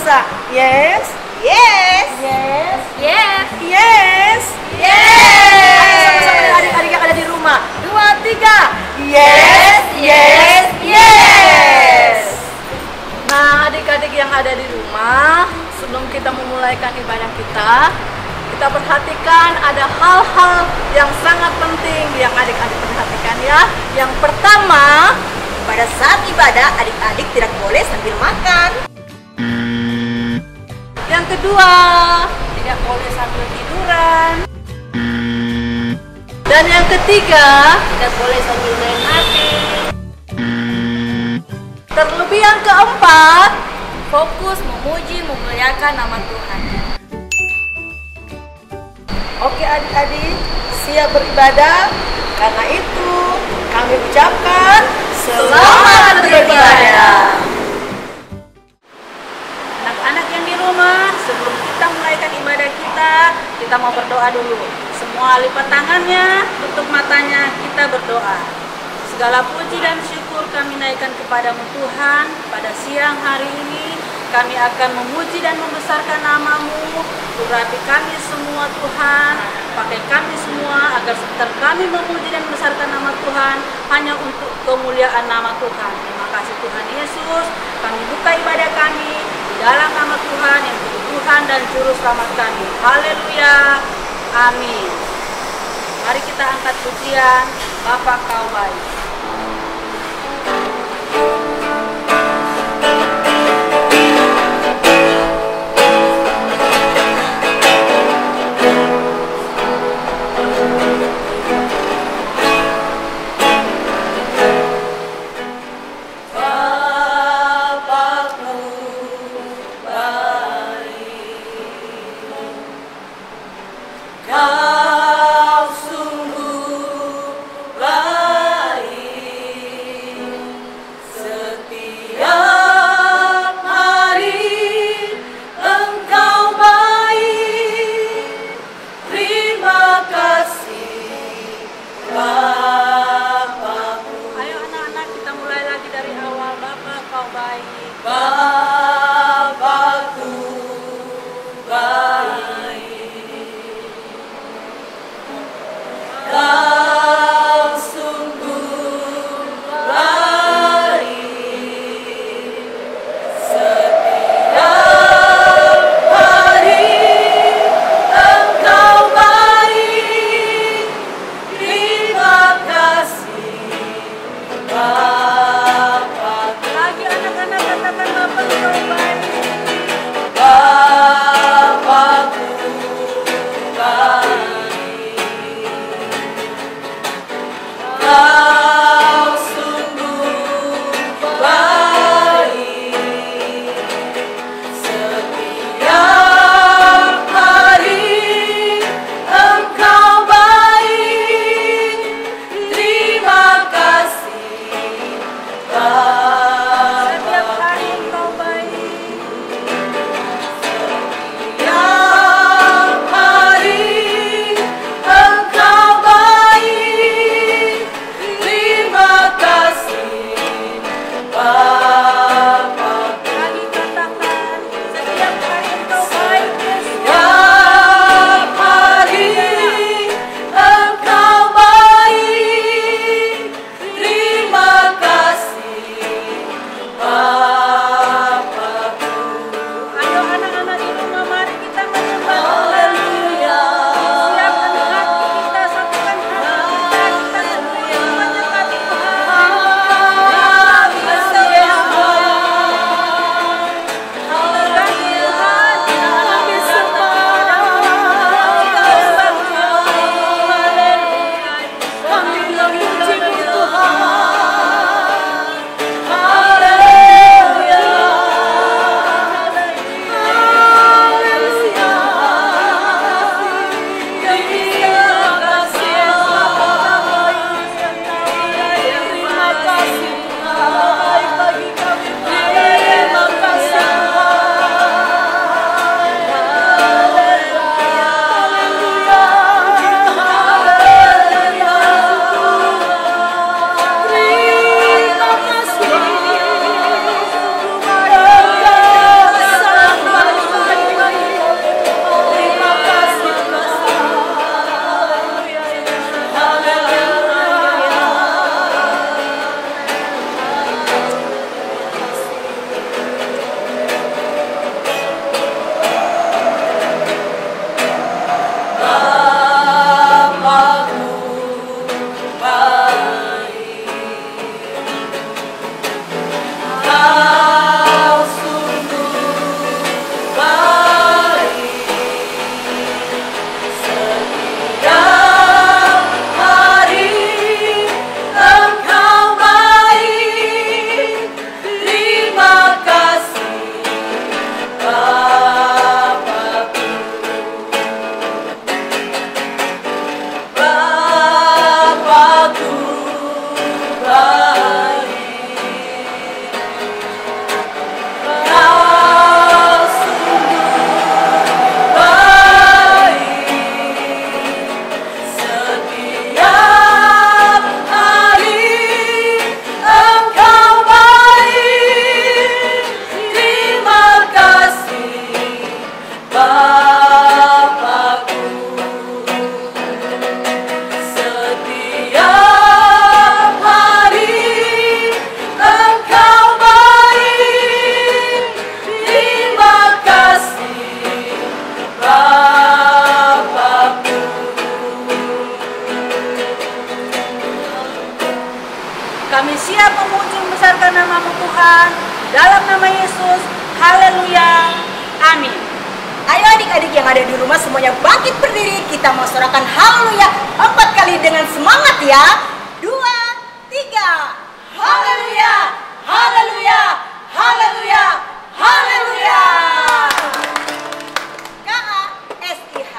bisa? Yes? Yes. Yes? Yes. Yes? Yes. Ayo sama-sama dengan adik-adik yang ada di rumah. 2, 3. Yes. Yes. Yes. Nah, adik-adik yang ada di rumah, sebelum kita memulaikan ibadah kita perhatikan ada hal-hal yang sangat penting yang adik-adik perhatikan ya. Yang pertama, Pada saat ibadah, adik-adik tidak boleh sambil makan. yang kedua, tidak boleh sambil tiduran. Dan yang ketiga, tidak boleh sambil main HP. Terlebih yang keempat, Fokus memuji memuliakan nama Tuhan. oke adik-adik, siap beribadah? Karena itu, kami ucapkan Selamat beribadah. Anak-anak yang di rumah, sebelum kita mulaikan ibadah kita mau berdoa dulu. Semua lipat tangannya, tutup matanya, kita berdoa. Segala puji dan syukur kami naikkan kepadamu Tuhan. Pada siang hari ini kami akan memuji dan membesarkan nama-Mu. Urapi kami semua Tuhan, pakai kami semua agar sekitar kami memuji dan membesarkan nama Tuhan hanya untuk kemuliaan nama Tuhan. Terima kasih Tuhan Yesus. Kami buka ibadah kami di dalam nama Tuhan yang menjadi Tuhan dan Juru Selamat kami. Haleluya. Amin. Mari kita angkat pujian Bapa Kau Baik. Kau sungguh baik. ada di rumah semuanya bangkit berdiri. Kita mau sorakan haleluya 4 kali dengan semangat ya. 2, 3. Haleluya, haleluya, haleluya, haleluya. KASIH.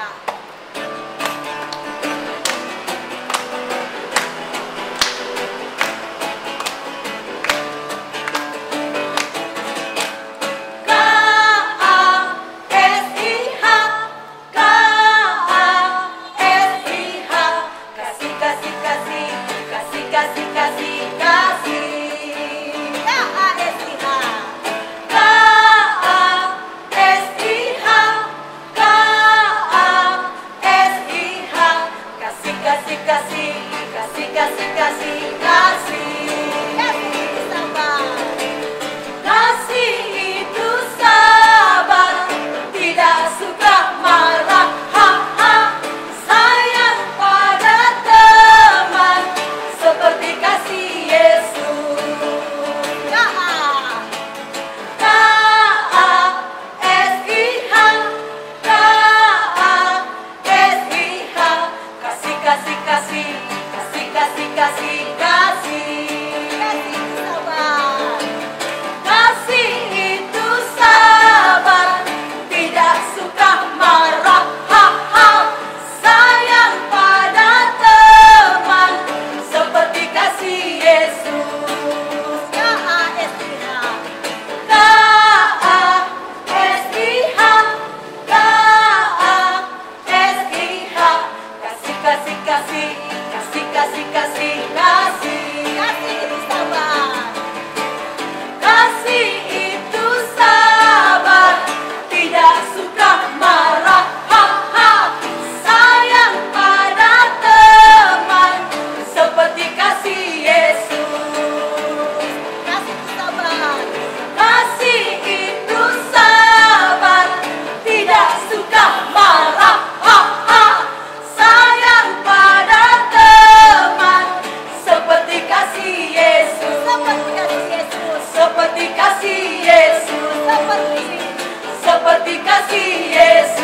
Seperti kasih Yesus.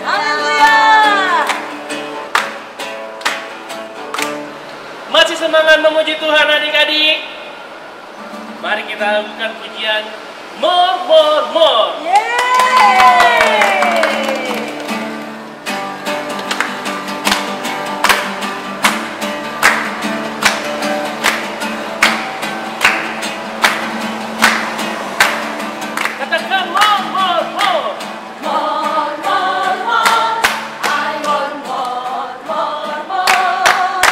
Haleluya. Masih semangat memuji Tuhan adik-adik? Mari kita lakukan pujian more, more, more. Katakan more, more, more. More, more, more. I want more, more, more.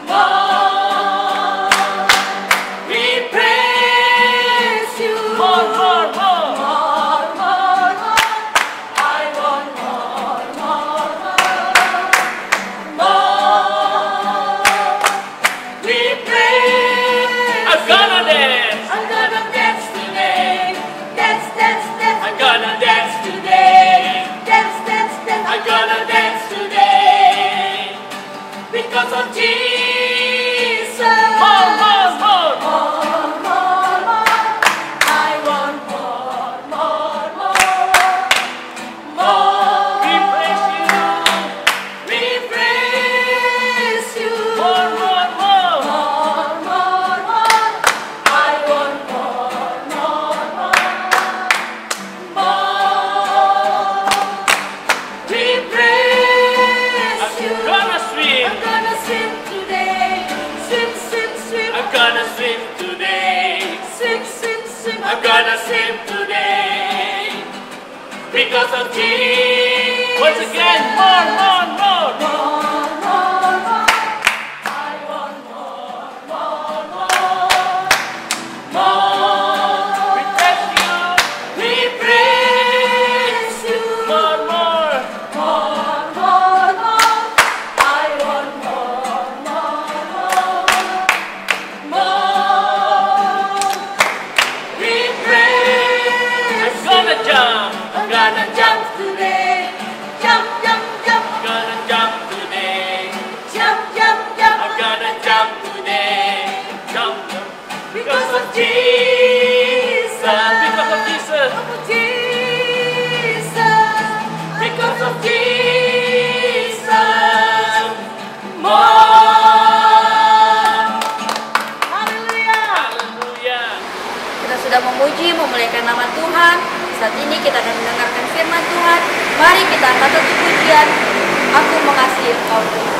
More. We praise you. More, more, more. More, more, more. I want more, more, more. More. We praise. I'm gonna dance. I'm gonna dance today. Dance, dance, dance. I'm gonna dance today. Dance, dance, dance. I'm gonna dance today. Because of Jesus. More, more, more. More, more, more. I want more, more, more. More. We praise you. We praise you. More, more, more. More, more, more. I want more, more, more. More. We praise you. I'm gonna swim. I'm gonna swim today. Swim, swim, swim. I'm gonna swim today. Swim, swim, swim. I'm gonna swim today. Because of Jesus. Once again, more, more, more. More, more, more. I want more, more, more. More. We praise you. We praise you. More, more. More, more, more. I want more, more, more. More. We praise. I'm gonna jump. I'm gonna jump today. Jump, jump, jump. I'm gonna jump today. Jump, jump, jump. I'm gonna jump today. Jump, jump. Because of Jesus. Because of Jesus. sudah memuji, memuliakan nama Tuhan. Saat ini kita akan mendengarkan firman Tuhan. Mari kita angkat satu pujian. Aku mengasihi Engkau Tuhan.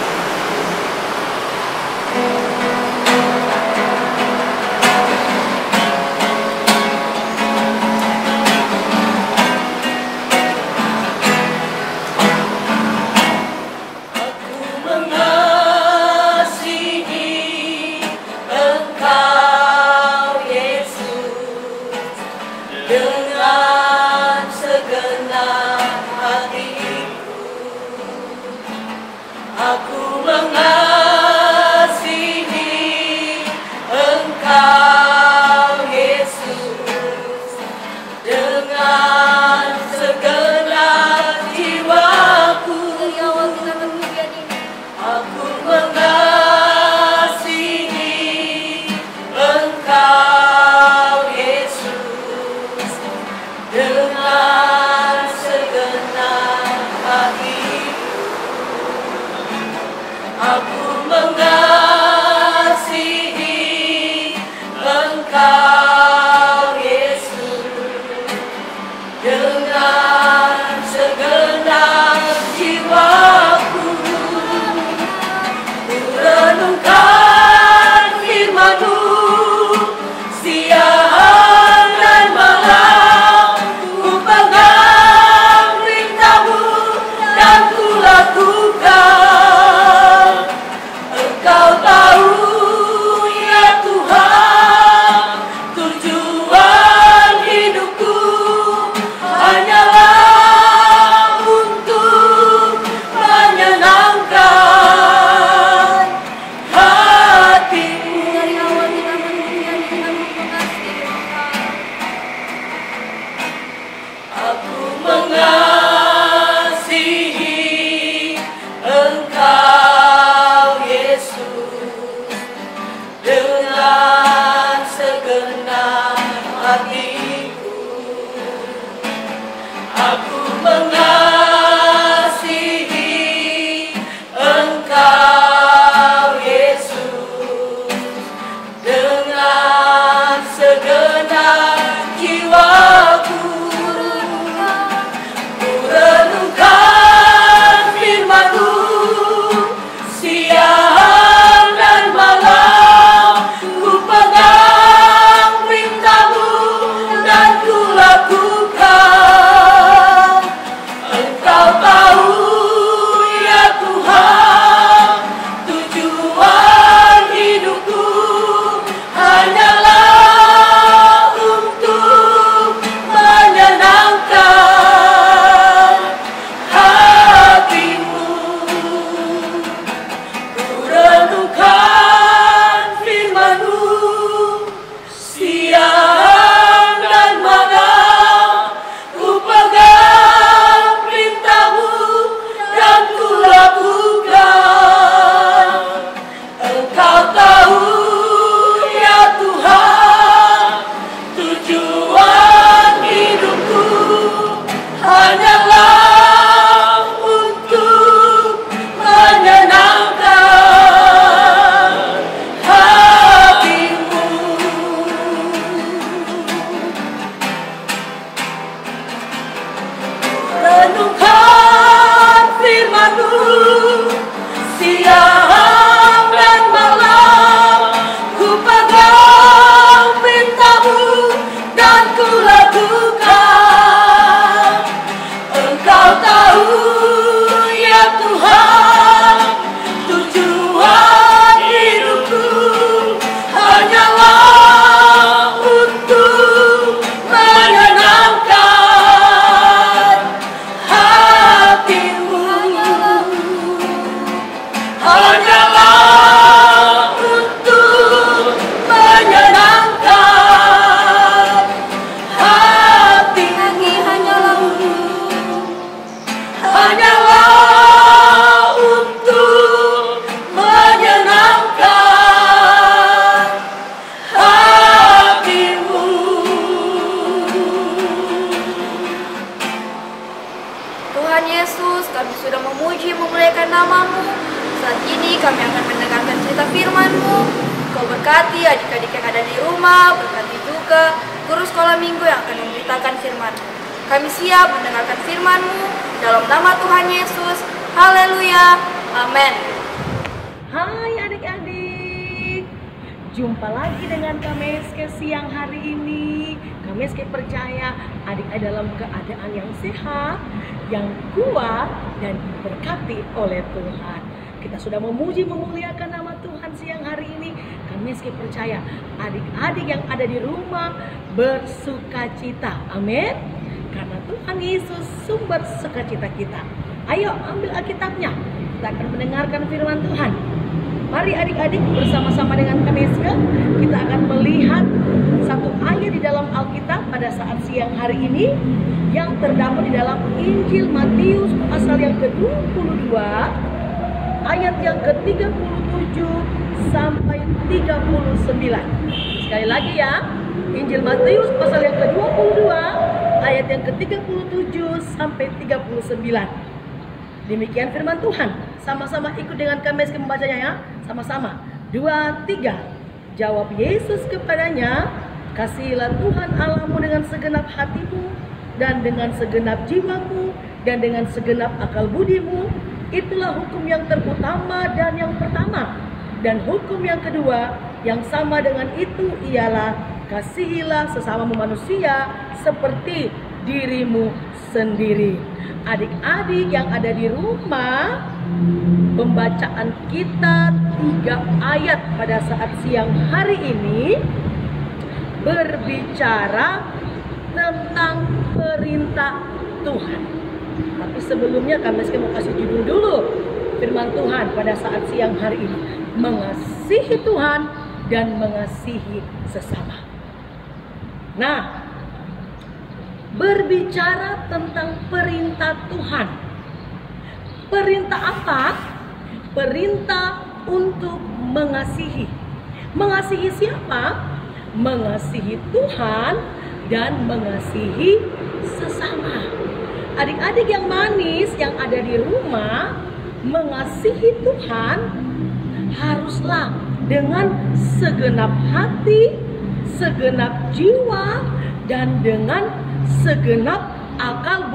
kami akan mendengarkan cerita firman-Mu. Kau berkati adik-adik yang ada di rumah, berkati juga guru sekolah minggu yang akan memberitakan firman-Mu. Kami siap mendengarkan firman-Mu dalam nama Tuhan Yesus. Haleluya. Amin. Hai adik-adik, jumpa lagi dengan Kameske siang hari ini. Kameske percaya adik-adik dalam keadaan yang sehat, yang kuat, dan diberkati oleh Tuhan. Kita sudah memuji memuliakan nama Tuhan siang hari ini. Kameske percaya adik-adik yang ada di rumah bersukacita. Amin. Karena Tuhan Yesus sumber sukacita kita. Ayo ambil Alkitabnya. Kita akan mendengarkan firman Tuhan. Mari adik-adik bersama-sama dengan Kameske kita akan melihat satu ayat di dalam Alkitab pada saat siang hari ini yang terdapat di dalam Injil Matius pasal yang ke-22 ayat yang ke-37 sampai 39. Sekali lagi ya, Injil Matius pasal yang ke-22 ayat yang ke-37 sampai 39. Demikian firman Tuhan. Sama-sama ikut dengan kami membacanya ya. Sama-sama. 2, 3. Jawab Yesus kepadanya, kasihilah Tuhan Allahmu dengan segenap hatimu dan dengan segenap jiwamu dan dengan segenap akal budimu. Itulah hukum yang terutama dan yang pertama. Dan hukum yang kedua yang sama dengan itu ialah kasihilah sesamamu manusia seperti dirimu sendiri. Adik-adik yang ada di rumah, pembacaan kita 3 ayat pada saat siang hari ini berbicara tentang perintah Tuhan. Tapi sebelumnya kami mau kasih judul dulu firman Tuhan pada saat siang hari ini. Mengasihi Tuhan dan mengasihi sesama. Nah, berbicara tentang perintah Tuhan. Perintah apa? Perintah untuk mengasihi. Mengasihi siapa? Mengasihi Tuhan dan mengasihi sesama. Adik-adik yang manis yang ada di rumah, mengasihi Tuhan haruslah dengan segenap hati, segenap jiwa, dan dengan segenap akal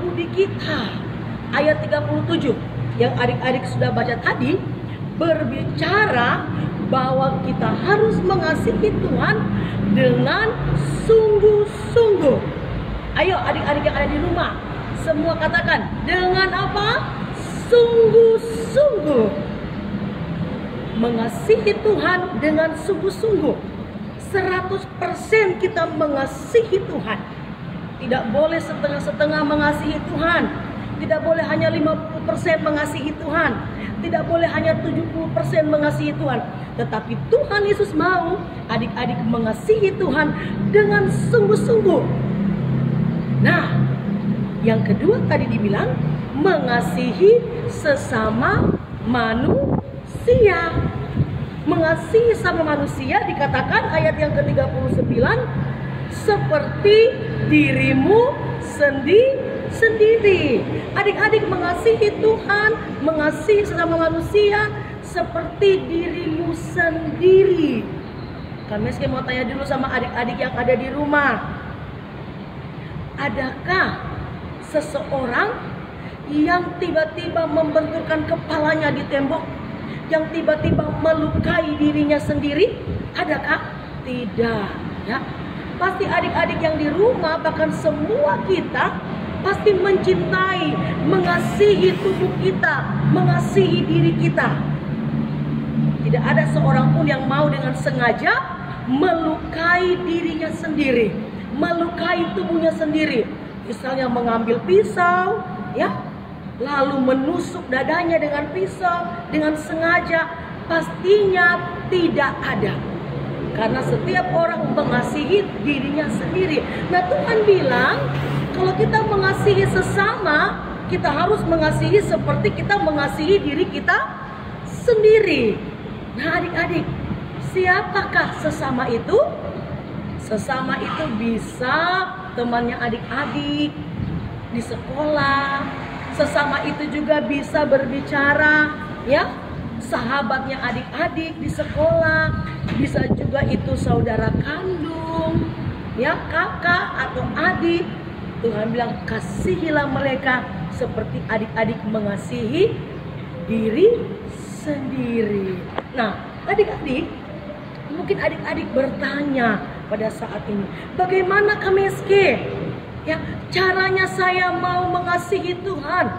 budi kita. Ayat 37 yang adik-adik sudah baca tadi berbicara bahwa kita harus mengasihi Tuhan dengan sungguh-sungguh. Ayo adik-adik yang ada di rumah, semua katakan dengan apa? Sungguh-sungguh. Mengasihi Tuhan dengan sungguh-sungguh. 100% kita mengasihi Tuhan. Tidak boleh setengah-setengah mengasihi Tuhan. Tidak boleh hanya 50% mengasihi Tuhan. Tidak boleh hanya 70% mengasihi Tuhan. Tetapi Tuhan Yesus mau adik-adik mengasihi Tuhan dengan sungguh-sungguh. Nah, yang kedua tadi dibilang mengasihi sesama manusia. Mengasihi sama manusia dikatakan ayat yang ke-39 seperti dirimu sendiri. Adik-adik mengasihi Tuhan, mengasihi sesama manusia seperti dirimu sendiri. Kami mau tanya dulu sama adik-adik yang ada di rumah. Adakah seseorang yang tiba-tiba membenturkan kepalanya di tembok, yang tiba-tiba melukai dirinya sendiri? Adakah? Tidak, ya. Pasti adik-adik yang di rumah, bahkan semua kita pasti mencintai, mengasihi tubuh kita, mengasihi diri kita. Tidak ada seorang pun yang mau dengan sengaja melukai dirinya sendiri, melukai tubuhnya sendiri. Misalnya mengambil pisau, ya, lalu menusuk dadanya dengan pisau dengan sengaja, pastinya tidak ada. Karena setiap orang mengasihi dirinya sendiri. Nah, Tuhan bilang kalau kita mengasihi sesama, kita harus mengasihi seperti kita mengasihi diri kita sendiri. Nah, adik-adik, siapakah sesama itu? Sesama itu bisa temannya adik-adik di sekolah. Sesama itu juga bisa berbicara, ya, sahabatnya adik-adik di sekolah. Bisa juga itu saudara kandung, ya kakak atau adik, Tuhan bilang kasihilah mereka seperti adik-adik mengasihi diri sendiri. Nah, adik-adik, mungkin adik-adik bertanya pada saat ini, bagaimana KMSK? Ya, caranya saya mau mengasihi Tuhan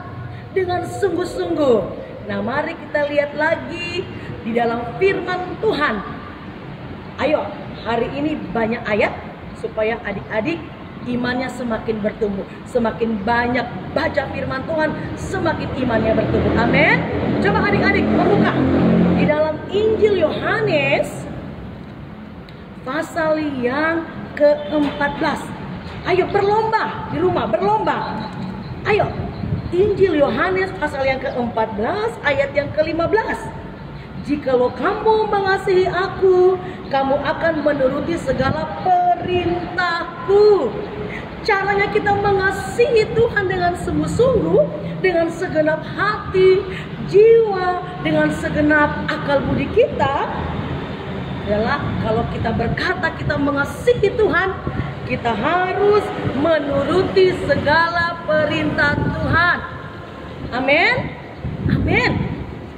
dengan sungguh-sungguh. Nah, mari kita lihat lagi di dalam firman Tuhan. Ayo, hari ini banyak ayat supaya adik-adik imannya semakin bertumbuh. Semakin banyak baca firman Tuhan, semakin imannya bertumbuh. Amin. Coba adik-adik membuka di dalam Injil Yohanes pasal yang ke-14. Ayo berlomba di rumah, berlomba. Ayo, Injil Yohanes pasal yang ke-14 ayat yang ke-15. Jikalau kamu mengasihi aku, kamu akan menuruti segala perintahku. Caranya kita mengasihi Tuhan dengan sungguh-sungguh, dengan segenap hati, jiwa, dengan segenap akal budi kita adalah kalau kita berkata kita mengasihi Tuhan, kita harus menuruti segala perintah Tuhan. Amin. Amin.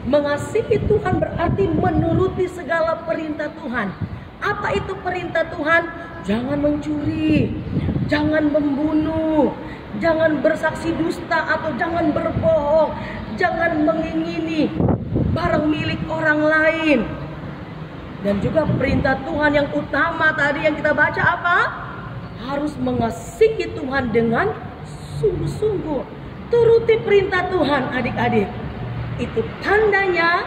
Mengasihi Tuhan berarti menuruti segala perintah Tuhan. Apa itu perintah Tuhan? Jangan mencuri, jangan membunuh, jangan bersaksi dusta atau jangan berbohong, jangan mengingini barang milik orang lain. Dan juga perintah Tuhan yang utama tadi yang kita baca apa? Harus mengasihi Tuhan dengan sungguh-sungguh. Turuti perintah Tuhan adik-adik. Itu tandanya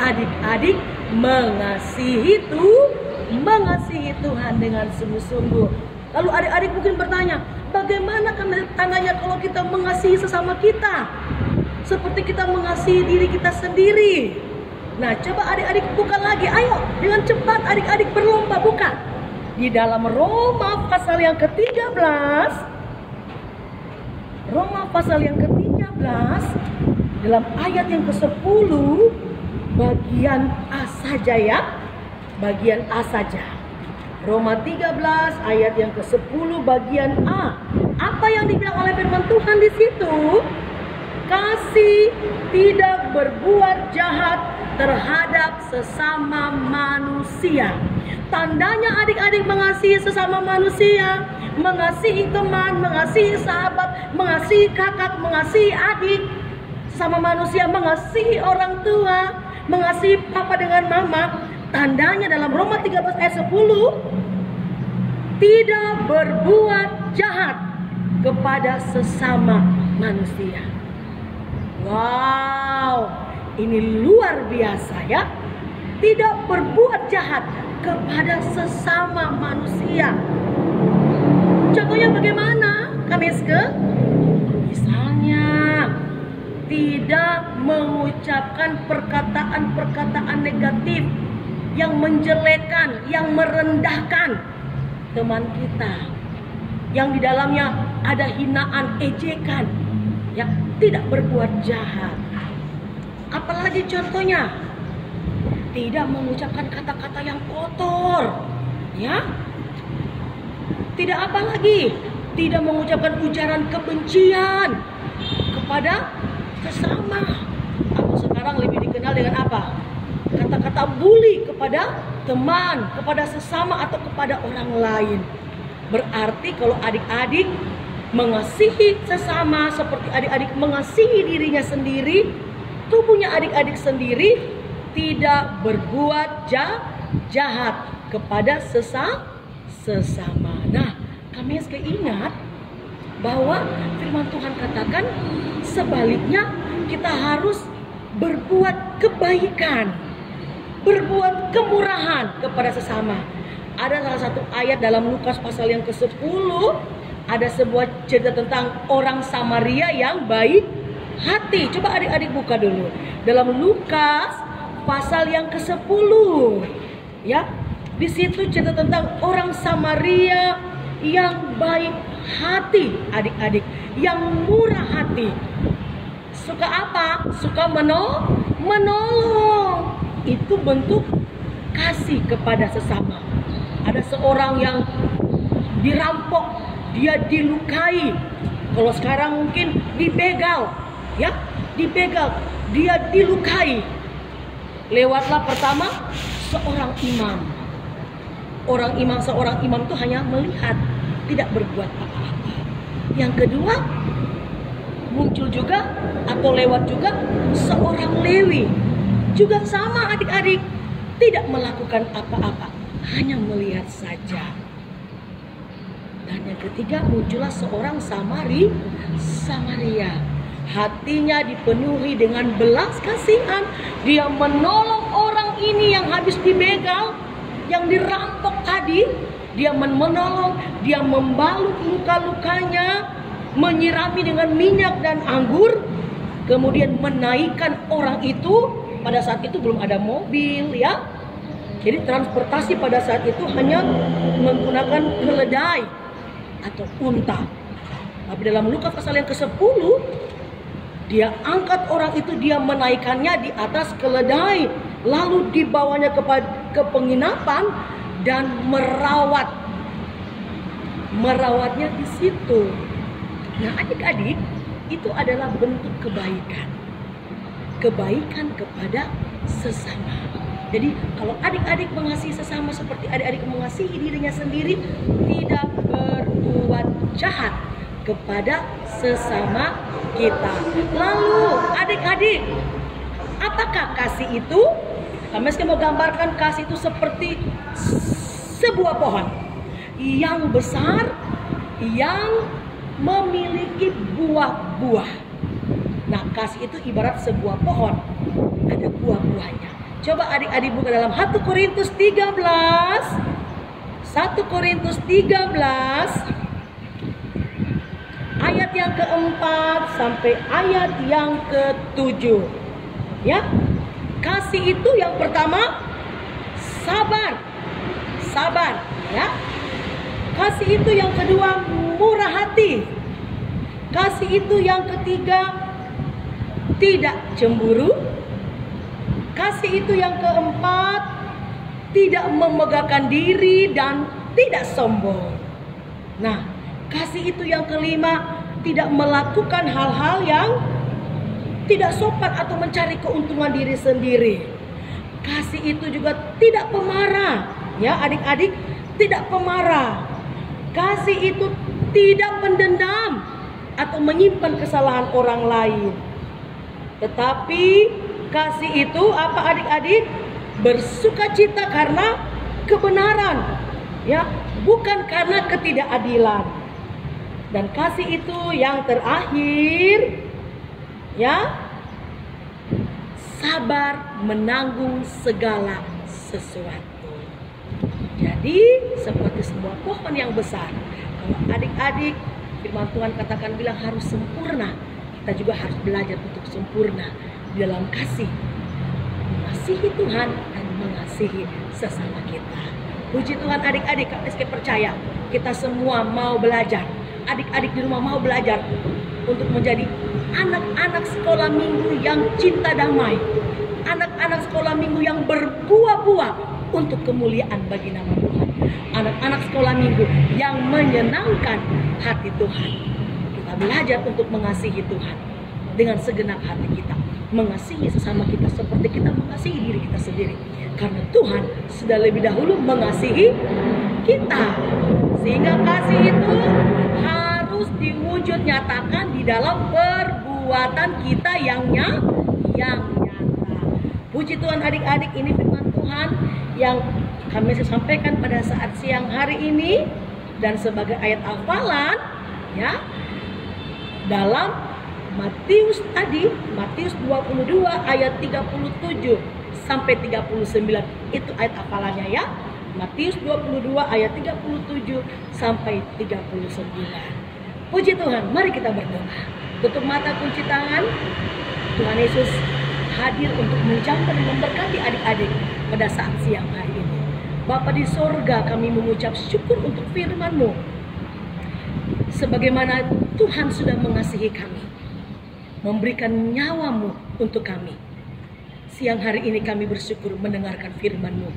adik-adik mengasihi Tuhan dengan sungguh-sungguh. Lalu adik-adik mungkin bertanya, bagaimana tandanya kalau kita mengasihi sesama kita? Seperti kita mengasihi diri kita sendiri. Nah, coba adik-adik buka lagi. Ayo, dengan cepat adik-adik berlomba buka. Di dalam Roma pasal yang ke-13. Roma pasal yang ke-13 dalam ayat yang ke-10 bagian A saja ya. Bagian A saja. Roma 13 ayat yang ke-10 bagian A. Apa yang dibilang oleh firman Tuhan di situ? Kasih tidak berbuat jahat terhadap sesama manusia. Tandanya adik-adik mengasihi sesama manusia, mengasihi teman, mengasihi sahabat, mengasihi kakak, mengasihi adik, sesama manusia, mengasihi orang tua, mengasihi papa dengan mama. Tandanya dalam Roma 13 ayat 10, tidak berbuat jahat kepada sesama manusia. Wow, ini luar biasa ya. Tidak berbuat jahat kepada sesama manusia. Contohnya bagaimana, KMSK? Misalnya, tidak mengucapkan perkataan-perkataan negatif yang menjelekkan, yang merendahkan teman kita, yang di dalamnya ada hinaan, ejekan, ya, tidak berbuat jahat. Apalagi contohnya, tidak mengucapkan kata-kata yang kotor, ya. Tidak apa lagi, tidak mengucapkan ujaran kebencian kepada sesama. Atau sekarang lebih dikenal dengan apa? Kata-kata bully kepada teman, kepada sesama atau kepada orang lain. Berarti kalau adik-adik mengasihi sesama seperti adik-adik mengasihi dirinya sendiri, tubuhnya adik-adik sendiri tidak berbuat jahat kepada sesama. Nah, kami harus ingat bahwa firman Tuhan katakan sebaliknya kita harus berbuat kebaikan, berbuat kemurahan kepada sesama. Ada salah satu ayat dalam Lukas pasal yang ke-10, ada sebuah cerita tentang orang Samaria yang baik hati. Coba adik-adik buka dulu. Dalam Lukas pasal yang ke-10. Ya. Di situ cerita tentang orang Samaria yang baik hati, adik-adik, yang murah hati. Suka apa? Suka menolong. Itu bentuk kasih kepada sesama. Ada seorang yang dirampok, dia dilukai. Kalau sekarang mungkin dibegal, ya, dibegal, dia dilukai. Lewatlah pertama seorang imam. Seorang imam itu hanya melihat, tidak berbuat apa-apa. Yang kedua, muncul juga atau lewat juga seorang Lewi, juga sama adik-adik, tidak melakukan apa-apa, hanya melihat saja. Dan yang ketiga, muncullah seorang Samaria. Hatinya dipenuhi dengan belas kasihan. Dia menolong orang ini yang habis dibegal, yang dirampok tadi. Dia menolong, dia membalut luka-lukanya, menyirami dengan minyak dan anggur, kemudian menaikkan orang itu. Pada saat itu belum ada mobil, ya. Jadi transportasi pada saat itu hanya menggunakan keledai atau unta. Tapi dalam Lukas pasal yang ke-10, dia angkat orang itu, dia menaikkannya di atas keledai, lalu dibawanya ke penginapan dan merawatnya di situ. Nah, adik-adik, itu adalah bentuk kebaikan kepada sesama. Jadi kalau adik-adik mengasihi sesama seperti adik-adik mengasihi dirinya sendiri, tidak berbuat jahat kepada sesama kita. Lalu adik-adik, apakah kasih itu? Kami mau gambarkan kasih itu seperti sebuah pohon yang besar, yang memiliki buah-buah. Nah, kasih itu ibarat sebuah pohon, ada buah-buahnya. Coba adik-adik buka dalam 1 Korintus 13. 1 Korintus 13 ayat yang keempat sampai ayat yang ke-7. Ya. Kasih itu yang pertama sabar, ya. Kasih itu yang kedua murah hati. Kasih itu yang ketiga tidak cemburu. Kasih itu yang keempat tidak memegahkan diri dan tidak sombong. Nah, kasih itu yang kelima tidak melakukan hal-hal yang tidak sopan atau mencari keuntungan diri sendiri. Kasih itu juga tidak pemarah, ya adik-adik, tidak pemarah. Kasih itu tidak mendendam atau menyimpan kesalahan orang lain. Tetapi kasih itu apa adik-adik? Bersukacita karena kebenaran, ya, bukan karena ketidakadilan. Dan kasih itu yang terakhir, ya, sabar menanggung segala sesuatu. Jadi seperti sebuah pohon yang besar. Kalau adik-adik, firman Tuhan katakan bilang harus sempurna. Kita juga harus belajar untuk sempurna di dalam kasih, mengasihi Tuhan dan mengasihi sesama kita. Puji Tuhan adik-adik, kami percaya kita semua mau belajar. Adik-adik di rumah mau belajar untuk menjadi anak-anak sekolah minggu yang cinta damai, anak-anak sekolah minggu yang berbuah-buah untuk kemuliaan bagi nama Tuhan, anak-anak sekolah minggu yang menyenangkan hati Tuhan. Kita belajar untuk mengasihi Tuhan dengan segenap hati kita, mengasihi sesama kita seperti kita mengasihi diri kita sendiri, karena Tuhan sudah lebih dahulu mengasihi kita, sehingga kasih itu harus diwujud nyatakan di dalam perbuatan kita yang nyata. Puji Tuhan adik-adik, ini firman Tuhan yang kami sampaikan pada saat siang hari ini, dan sebagai ayat hafalan, ya, dalam Matius 22 ayat 37 sampai 39, itu ayat hafalannya, ya. Matius 22 ayat 37 sampai 39. Puji Tuhan, mari kita berdoa. Tutup mata, kunci tangan. Tuhan Yesus hadir untuk mengucapkan dan memberkati adik-adik pada saat siang hari ini. Bapa di sorga, kami mengucap syukur untuk firman-Mu. Sebagaimana Tuhan sudah mengasihi kami, memberikan nyawa-Mu untuk kami. Siang hari ini kami bersyukur mendengarkan firman-Mu.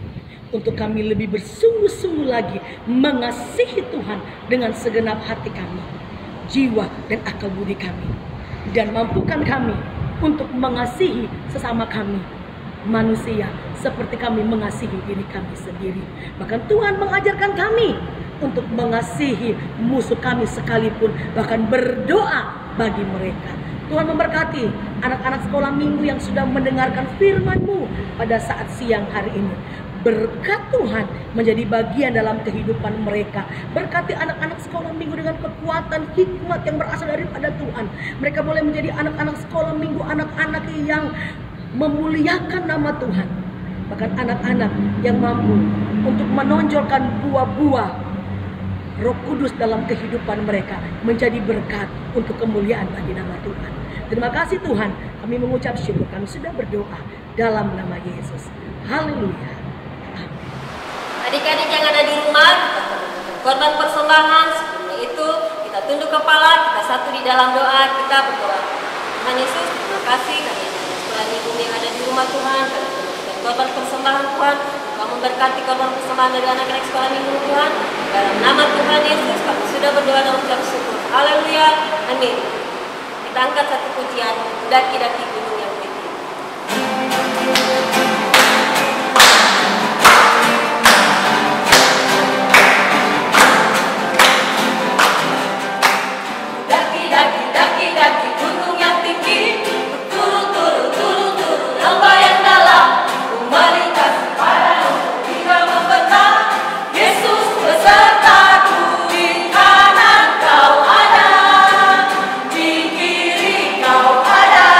untuk kami lebih bersungguh-sungguh lagi mengasihi Tuhan dengan segenap hati kami, jiwa dan akal budi kami. Dan mampukan kami untuk mengasihi sesama kami, manusia, seperti kami mengasihi diri kami sendiri. Bahkan Tuhan mengajarkan kami untuk mengasihi musuh kami sekalipun, bahkan berdoa bagi mereka. Tuhan memberkati anak-anak sekolah minggu yang sudah mendengarkan firman-Mu pada saat siang hari ini. Berkat Tuhan menjadi bagian dalam kehidupan mereka. Berkati anak-anak sekolah minggu dengan kekuatan hikmat yang berasal daripada Tuhan. Mereka boleh menjadi anak-anak sekolah minggu, anak-anak yang memuliakan nama Tuhan. Bahkan anak-anak yang mampu untuk menonjolkan buah-buah Roh Kudus dalam kehidupan mereka, menjadi berkat untuk kemuliaan bagi nama Tuhan. Terima kasih Tuhan, kami mengucap syukur, kami sudah berdoa dalam nama Yesus. Haleluya. Adik-adik yang ada di rumah, kita korban persembahan. Sebelumnya itu kita tunduk kepala, kita satu di dalam doa, kita berdoa. Tuhan Yesus, terima kasih kami sekolah minggu yang ada di rumah Tuhan, kami tunduk korban persembahan Tuhan. Kau memberkati korban persembahan dari anak-anak sekolah minggu Tuhan. Dalam nama Tuhan Yesus kami sudah berdoa dan ucap syukur. Haleluya, amin. Kita angkat satu pujian, daki-daki gunung yang tinggi. Daki gunung yang tinggi, turun lembah yang dalam, melintasi padang hingga membentang. Yesus besertaku, di kanan kau ada, di kiri kau ada,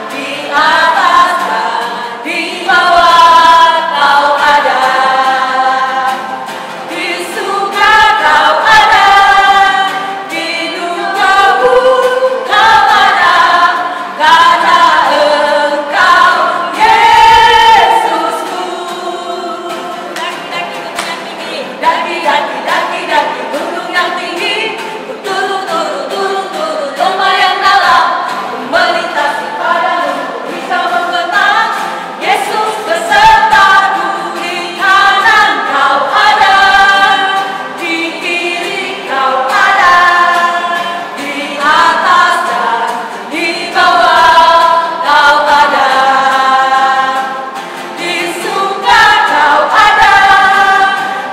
di atas dan di bawah kau ada, di suka kau ada, di duka kau ada, karena Engkau Yesusku. Daki gunung yang tinggi, turun lembah yang dalam, melintasi padang bisa membentang. Yesus besertaku, di kanan kau ada, di kiri kau ada, di atas dan di bawah kau ada, di suka kau ada,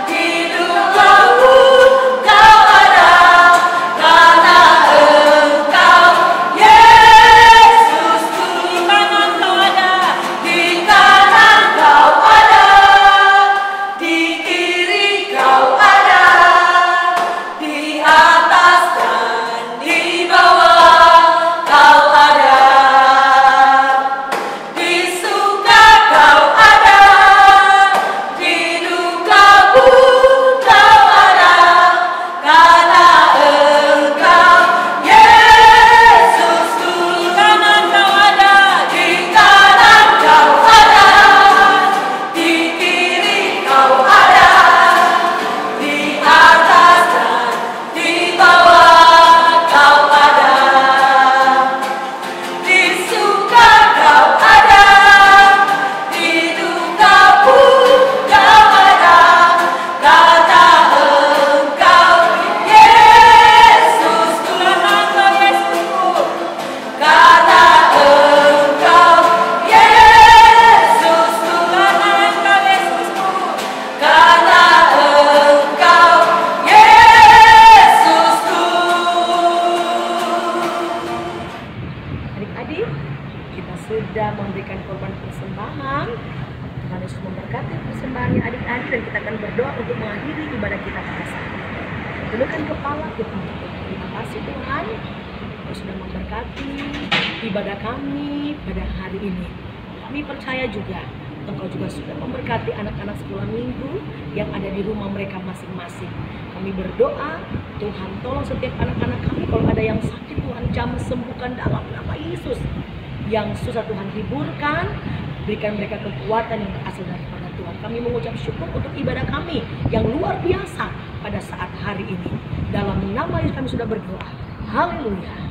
di duka kau ada, karena Engkau Yesusku. Di kanan kau ada, di kanan kau ada, di kiri kau ada, di atas dan di bawah kau ada, di suka kau ada, di duka kau ada, karena Engkau Yesusku. Di kanan kau ada, di kanan kau ada, di kiri kau ada, di atas dan di bawah kau ada, di suka kau ada, di duka kau ada, karena Engkau Yesusku. Karena Engkau Yesusku. Karena Engkau Yesusku. Adik-adik, kita sudah memberikan korban persembahan. Tuhan Yesus memberkati persembahannya adik-adik, dan kita akan berdoa untuk mengakhiri ibadah kita pada saat ini. Tundukkan kepala kita. Terima kasih Tuhan, Kau sudah memberkati ibadah kami pada hari ini. Kami percaya juga Engkau juga sudah memberkati anak-anak sekolah minggu yang ada di rumah mereka masing-masing. Kami berdoa, Tuhan tolong setiap anak-anak kami, kalau ada yang sakit Tuhan jamah sembuhkan dalam nama Yesus. Yang susah Tuhan hiburkan, berikan mereka kekuatan yang berasal daripada Tuhan. Kami mengucap syukur untuk ibadah kami yang luar biasa pada saat hari ini. Dalam nama Yesus kami sudah berdoa. Haleluya.